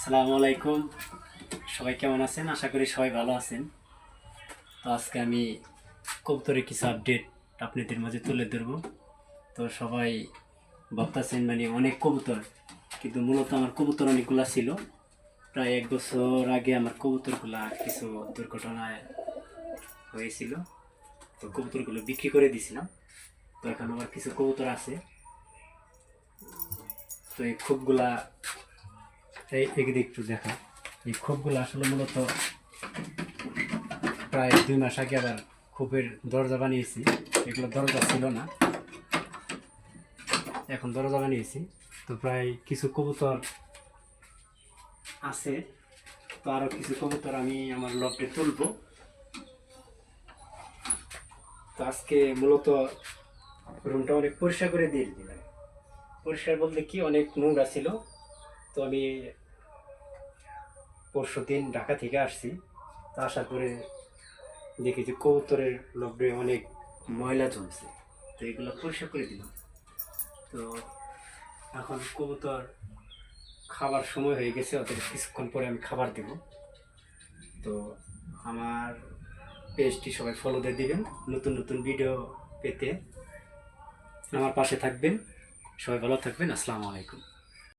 আসসালামু আলাইকুম। সবাই কেমন আছেন? আশা করি সবাই ভালো আছেন। তো আজকে আমি কবুতরের কিছু আপডেট আপনাদের মাঝে তুলে ধরবো। তো সবাই ভাবতেছেন মানে অনেক কবুতর, কিন্তু মূলত আমার কবুতর অনেকগুলা ছিল। প্রায় 1 বছর আগে আমার কবুতরগুলা কিছু দুর্ঘটনায় হয়েছিল। তো কবুতরগুলো বিক্রি করে দিয়েছিলাম। তো এখন আমার কিছু কবুতর আছে। তো এই খোপগুলা এদিকে একটু দেখা। এই খোপগুলো আসলে মূলত প্রায় 2 মাস আগে আবার খোপের দরজা বানিয়েছি। এগুলো দরজা ছিল না, এখন দরজা বানিয়েছি। তো প্রায় কিছু কবুতর আছে। তো আরও কিছু কবুতর আমি আমার লফটে তুলবো। তো আজকে মূলত রুমটা অনেক পরিষ্কার করে দিয়ে দিলাম। পরিষ্কার বলতে কি, অনেক নোংরা ছিল। তো আমি পরশুদিন ঢাকা থেকে আসছি। তো আসার পরে দেখি যে কবুতরের লফটে অনেক ময়লা জমছে। তো এগুলো পরিষ্কার করে দিলাম। তো এখন কবুতর খাবার সময় হয়ে গেছে, ওদের কিছুক্ষণ পরে আমি খাবার দেব। তো আমার পেজটি সবাই ফলো দিয়ে দিবেন। নতুন নতুন ভিডিও পেতে আমার পাশে থাকবেন। সবাই ভালো থাকবেন। আসসালামু আলাইকুম।